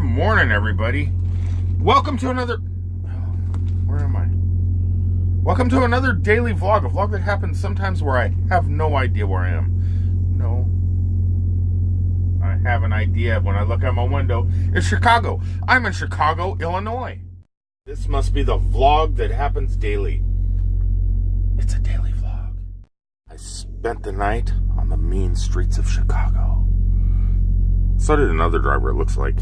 Good morning, everybody. Welcome to another... Where am I? Welcome to another daily vlog. A vlog that happens sometimes where I have no idea where I am. No. I have an idea when I look out my window. It's Chicago. I'm in Chicago, Illinois. This must be the vlog that happens daily. It's a daily vlog. I spent the night on the mean streets of Chicago. So did another driver, it looks like.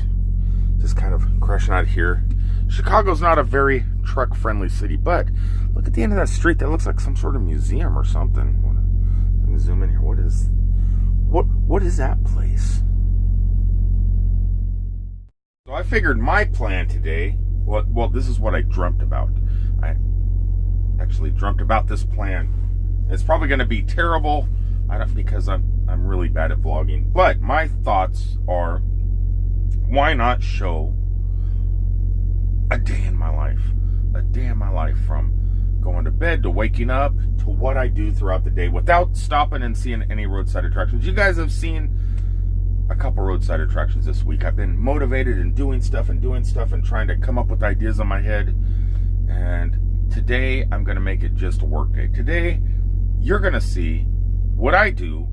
Just kind of crashing out here. Chicago's not a very truck-friendly city, but look at the end of that street. That looks like some sort of museum or something. Let me zoom in here. What is that place? So I figured my plan today, well, this is what I dreamt about. I actually dreamt about this plan. It's probably going to be terrible, because I'm really bad at vlogging. But my thoughts are, why not show a day in my life? A day in my life, from going to bed to waking up to what I do throughout the day without stopping and seeing any roadside attractions. You guys have seen a couple roadside attractions this week. I've been motivated and doing stuff and trying to come up with ideas in my head. And today I'm going to make it just a work day. Today you're going to see what I do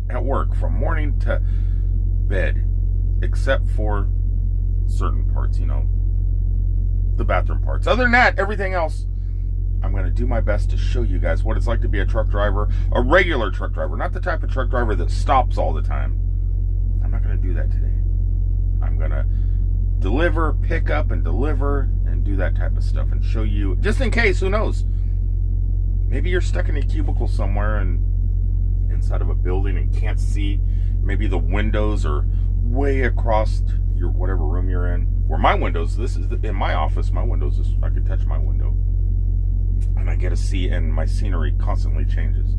at work from morning to bed, except for certain parts, the bathroom parts. Other than that, everything else, I'm going to do my best to show you guys what it's like to be a truck driver, a regular truck driver, not the type of truck driver that stops all the time. I'm not going to do that today. I'm going to deliver, pick up and deliver and do that type of stuff and show you, just in case, who knows? Maybe you're stuck in a cubicle somewhere and inside of a building and can't see. Maybe the windows are way across your whatever room you're in. Where my windows, in my office, my windows, I can touch my window. And I get to see, and my scenery constantly changes.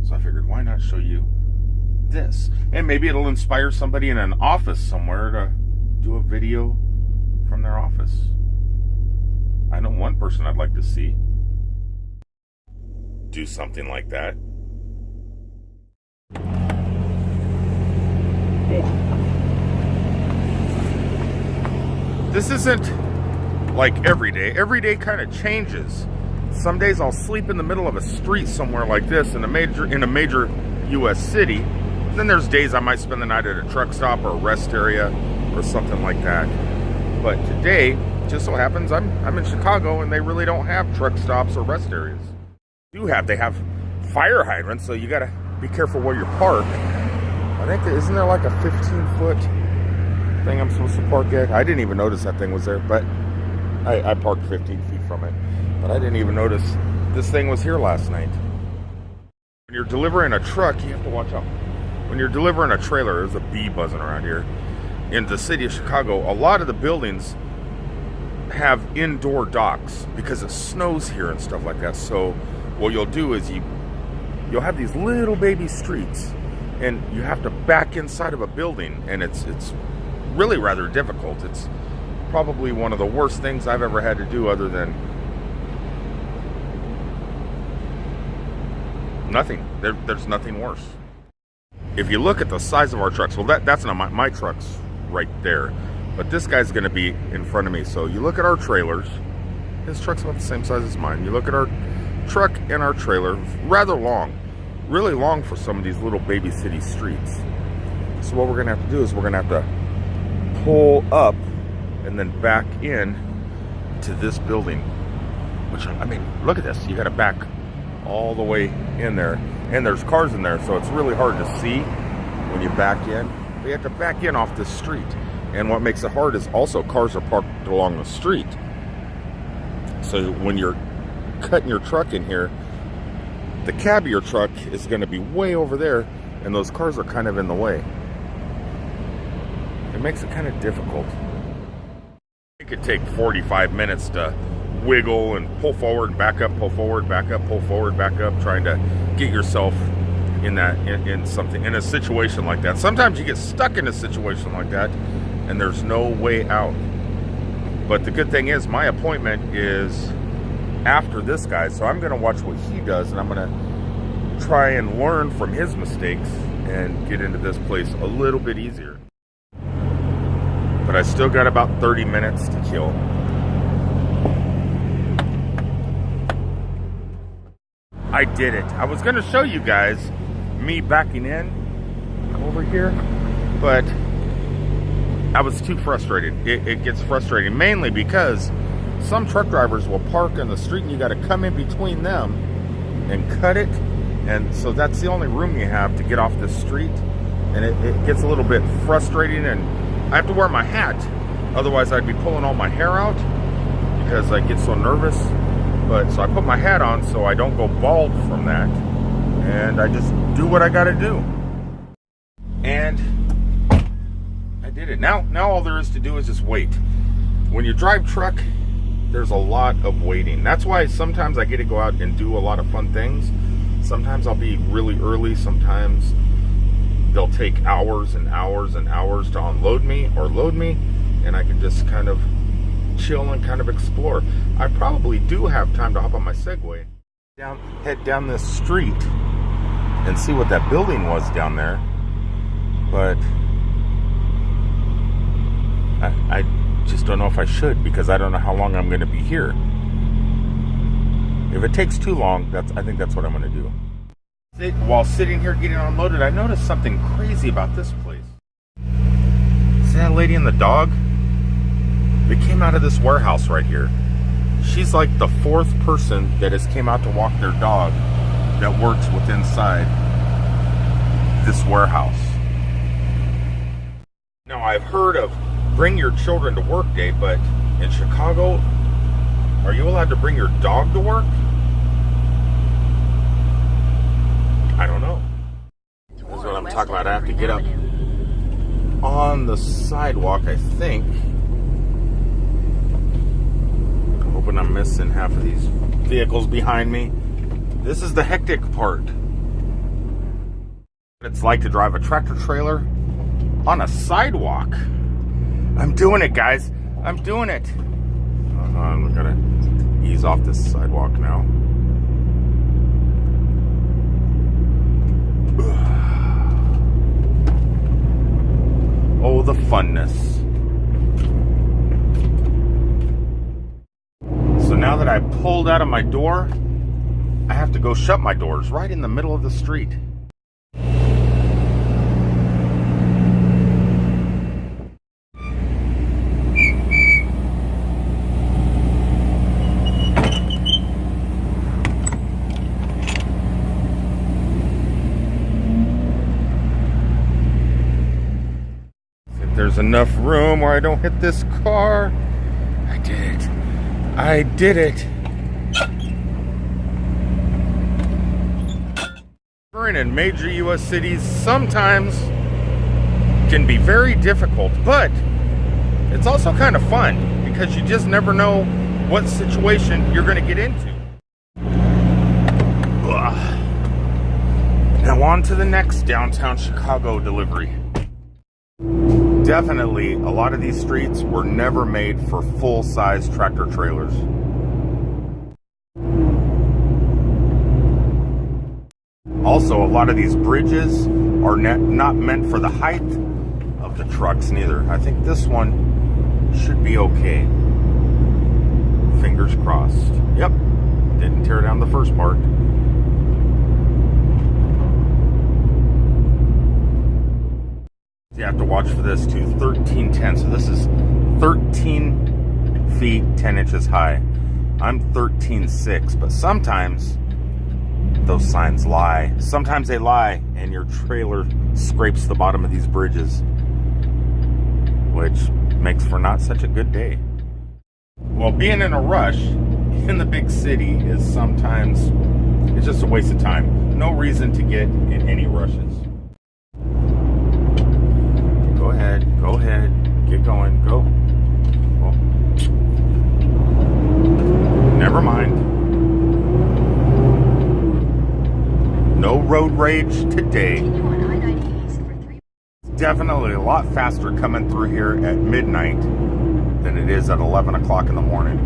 So I figured, why not show you this? And maybe it'll inspire somebody in an office somewhere to do a video from their office. I know one person I'd like to see do something like that. This isn't like every day. Every day kind of changes. Some days I'll sleep in the middle of a street somewhere like this in a major U.S. city. Then there's days I might spend the night at a truck stop or a rest area or something like that. But today, just so happens I'm in Chicago and they really don't have truck stops or rest areas. They have fire hydrants, so you gotta be careful where you park. I think isn't there like a 15-foot thing I'm supposed to park at? I didn't even notice that thing was there, but I parked 15 feet from it. But I didn't even notice this thing was here last night. When you're delivering a truck, you have to watch out. When you're delivering a trailer, there's a bee buzzing around here. In the city of Chicago, a lot of the buildings have indoor docks because it snows here and stuff like that. So what you'll do is you'll have these little baby streets, and you have to back inside of a building, and it's really rather difficult. It's probably one of the worst things I've ever had to do, other than nothing. There's nothing worse. If you look at the size of our trucks, well, that's not my truck's right there, but this guy's going to be in front of me. So you look at our trailers. His truck's about the same size as mine. You look at our truck and our trailer, rather long. Really long for some of these little baby city streets. So what we're going to have to do is we're going to have to pull up and then back in to this building. Which, I mean, look at this. You got to back all the way in there. And there's cars in there, so it's really hard to see when you back in. But you have to back in off this street. And what makes it hard is also cars are parked along the street. So when you're cutting your truck in here, the cab of your truck is going to be way over there, and those cars are kind of in the way. It makes it kind of difficult. It could take 45 minutes to wiggle and pull forward, back up, pull forward, back up, pull forward, back up, trying to get yourself in a situation like that. Sometimes you get stuck in a situation like that, and there's no way out. But the good thing is, my appointment is after this guy, so I'm going to watch what he does, and I'm going to try and learn from his mistakes and get into this place a little bit easier. but I still got about 30 minutes to kill. I did it. I was going to show you guys me backing in over here, but I was too frustrated. It gets frustrating, mainly because some truck drivers will park in the street and you got to come in between them and cut it. And so that's the only room you have to get off the street. And it gets a little bit frustrating, and I have to wear my hat. Otherwise I'd be pulling all my hair out because I get so nervous. But so I put my hat on so I don't go bald from that. And I just do what I got to do. And I did it. Now all there is to do is just wait. When you drive truck, there's a lot of waiting. That's why sometimes I get to go out and do a lot of fun things. Sometimes I'll be really early. Sometimes they'll take hours and hours and hours to unload me or load me, and I can just kind of chill and kind of explore. I probably do have time to hop on my Segway, head down this street and see what that building was down there. But I just don't know if I should, because I don't know how long I'm going to be here. If it takes too long, I think that's what I'm going to do. While sitting here getting unloaded, I noticed something crazy about this place. See that lady and the dog? They came out of this warehouse right here. She's like the fourth person that has came out to walk their dog that works with inside this warehouse. Now, I've heard of bring your children to work day, but in Chicago, are you allowed to bring your dog to work? I don't know. This is what I'm talking about. I have to get up on the sidewalk, I think. I'm hoping I'm missing half of these vehicles behind me. This is the hectic part. It's like to drive a tractor trailer on a sidewalk. I'm doing it, guys. I'm doing it. We gotta ease off this sidewalk now. Oh, the funness. So now that I pulled out of my door, I have to go shut my doors right in the middle of the street. There's enough room where I don't hit this car. I did it. I did it. Touring in major U.S. cities sometimes can be very difficult, but it's also kind of fun because you just never know what situation you're going to get into. Ugh. Now on to the next downtown Chicago delivery. Definitely, a lot of these streets were never made for full-size tractor trailers. Also, a lot of these bridges are not meant for the height of the trucks neither. I think this one should be okay. Fingers crossed. Yep, didn't tear down the first part. You have to watch for this too. 1310. So this is 13 feet 10 inches high. I'm 13.6, but sometimes those signs lie. Sometimes they lie and your trailer scrapes the bottom of these bridges, which makes for not such a good day. Well, being in a rush in the big city is sometimes, it's just a waste of time. No reason to get in any rushes. Go ahead, get going, go. Oh. Never mind. No road rage today. Definitely a lot faster coming through here at midnight than it is at 11 o'clock in the morning.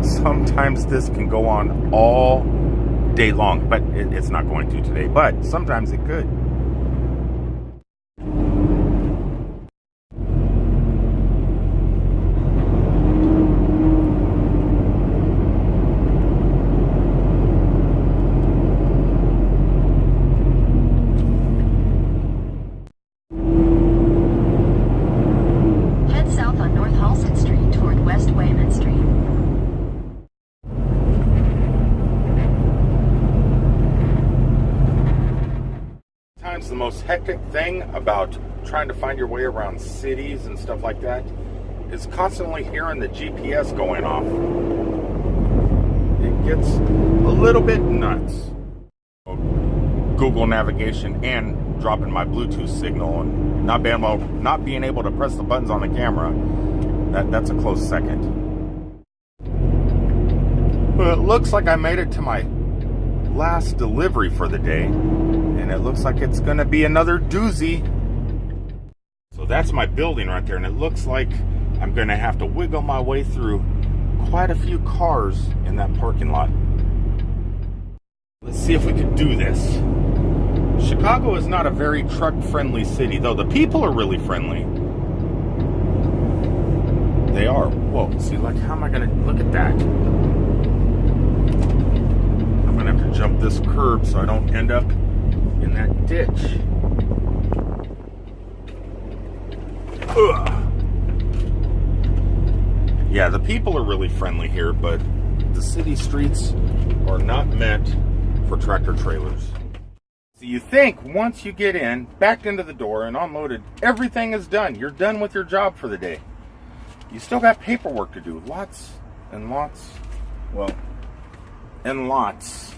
Sometimes this can go on all day long, but it's not going to today. But sometimes it could. The most hectic thing about trying to find your way around cities and stuff like that is constantly hearing the GPS going off. It gets a little bit nuts. Google navigation and dropping my Bluetooth signal and not being able to press the buttons on the camera, that's a close second. But it looks like I made it to my last delivery for the day, and it looks like it's gonna be another doozy. So that's my building right there, and it looks like I'm gonna have to wiggle my way through quite a few cars in that parking lot. Let's see if we can do this. Chicago is not a very truck-friendly city, though the people are really friendly. They are. Whoa, see, like, how am I gonna look at that? I'm gonna have to jump this curb so I don't end up in that ditch. Ugh. Yeah, the people are really friendly here, but the city streets are not meant for tractor trailers. So you think once you get in, backed into the door and unloaded, everything is done. You're done with your job for the day. You still got paperwork to do. Lots and lots, and lots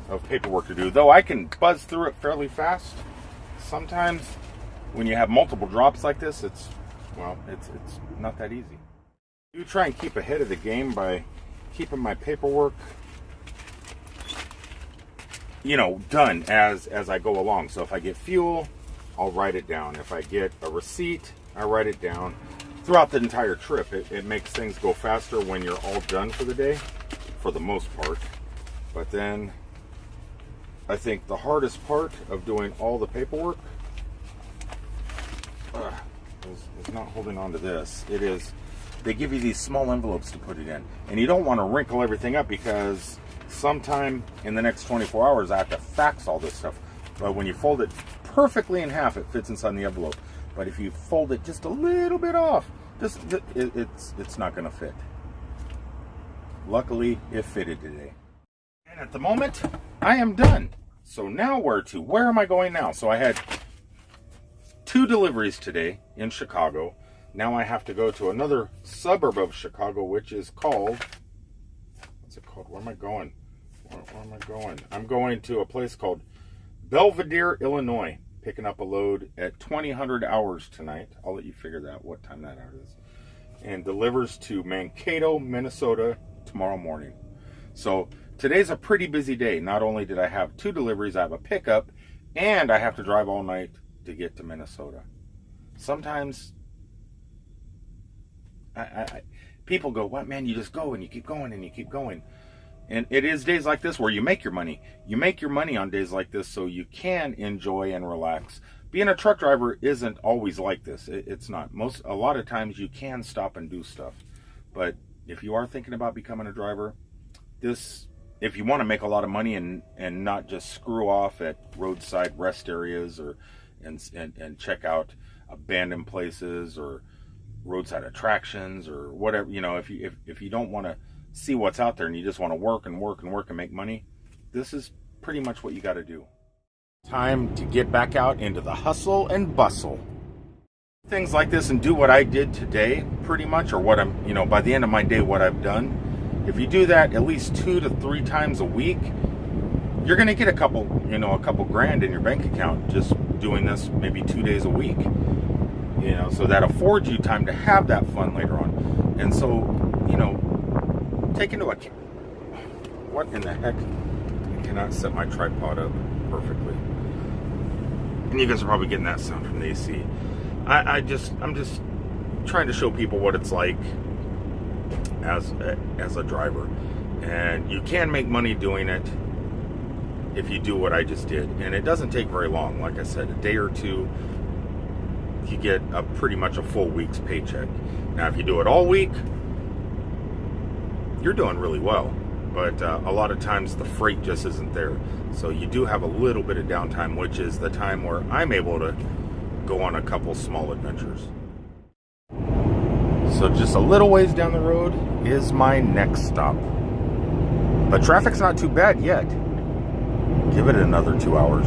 of paperwork to do. Though I can buzz through it fairly fast. Sometimes when you have multiple drops like this, it's not that easy. I do try and keep ahead of the game by keeping my paperwork, done as I go along. So if I get fuel, I'll write it down. If I get a receipt, I write it down. Throughout the entire trip, it makes things go faster when you're all done for the day, for the most part. But then I think the hardest part of doing all the paperwork is not holding on to this. It is, they give you these small envelopes to put it in. And you don't want to wrinkle everything up because sometime in the next 24 hours I have to fax all this stuff. But when you fold it perfectly in half, it fits inside the envelope. But if you fold it just a little bit off, it's not going to fit. Luckily, it fitted today. And at the moment, I am done. So now where am I going now? So I had 2 deliveries today in Chicago. Now I have to go to another suburb of Chicago, which is called, what's it called? Where am I going? Where am I going? I'm going to a place called Belvidere, Illinois, picking up a load at 2000 hours tonight. I'll let you figure that what time that hour is. And delivers to Mankato, Minnesota tomorrow morning. So today's a pretty busy day. Not only did I have 2 deliveries, I have a pickup, and I have to drive all night to get to Minnesota. Sometimes people go, what, man, you just go and you keep going and you keep going. And it is days like this where you make your money. You make your money on days like this so you can enjoy and relax. Being a truck driver isn't always like this. It's not. A lot of times you can stop and do stuff. But if you are thinking about becoming a driver, if you want to make a lot of money and not just screw off at roadside rest areas and check out abandoned places or roadside attractions or whatever, if you don't want to see what's out there and you just want to work and make money, this is pretty much what you got to do. Time to get back out into the hustle and bustle. Things like this and do what I did today, pretty much, or what I'm, by the end of my day, what I've done. If you do that at least 2 to 3 times a week, you're going to get a couple grand in your bank account just doing this maybe 2 days a week. So that affords you time to have that fun later on. And so, take into account, what in the heck? I cannot set my tripod up perfectly. And you guys are probably getting that sound from the AC. I'm just trying to show people what it's like as a driver. And you can make money doing it. if you do what I just did. And it doesn't take very long. Like I said, a day or two, you get pretty much a full week's paycheck. Now, if you do it all week, you're doing really well. But a lot of times the freight just isn't there. So you do have a little bit of downtime, which is the time where I'm able to go on a couple small adventures. So just a little ways down the road is my next stop. But traffic's not too bad yet. Give it another 2 hours.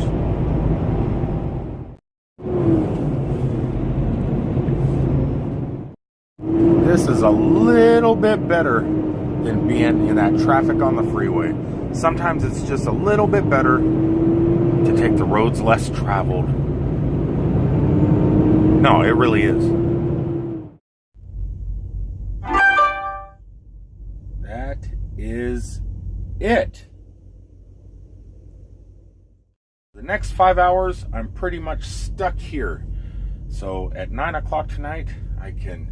This is a little bit better than being in that traffic on the freeway. Sometimes it's just a little bit better to take the roads less traveled. No, it really is. That is it. The next 5 hours, I'm pretty much stuck here. So at 9 o'clock tonight, I can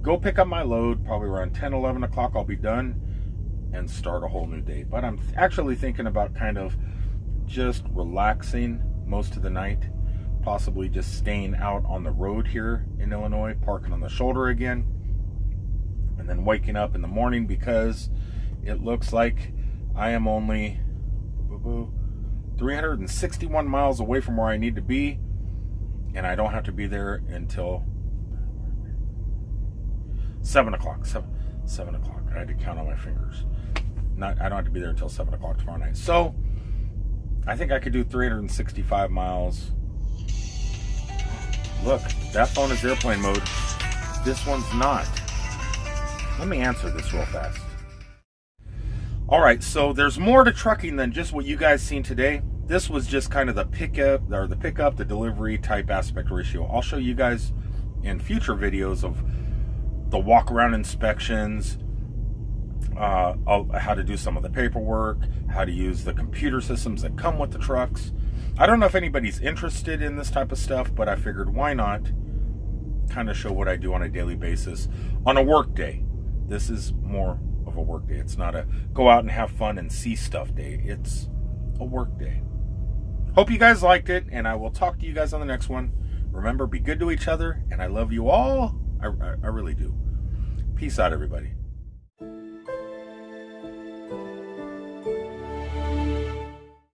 go pick up my load. Probably around 10, 11 o'clock, I'll be done and start a whole new day. But I'm actually thinking about kind of just relaxing most of the night. Possibly just staying out on the road here in Illinois, parking on the shoulder again. And then waking up in the morning, because it looks like I am only 361 miles away from where I need to be, and I don't have to be there until 7 o'clock. 7 o'clock. I had to count on my fingers. I don't have to be there until 7 o'clock tomorrow night. So I think I could do 365 miles. Look, that phone is airplane mode. This one's not. Let me answer this real fast. All right, so there's more to trucking than just what you guys seen today. This was just kind of the pickup, the delivery type aspect ratio. I'll show you guys in future videos of the walk around inspections, how to do some of the paperwork, how to use the computer systems that come with the trucks. I don't know if anybody's interested in this type of stuff, but I figured why not kind of show what I do on a daily basis on a work day. This is more of a work day. It's not a go out and have fun and see stuff day. It's a work day. Hope you guys liked it, and I will talk to you guys on the next one. Remember, be good to each other, and I love you all. I really do. Peace out, everybody.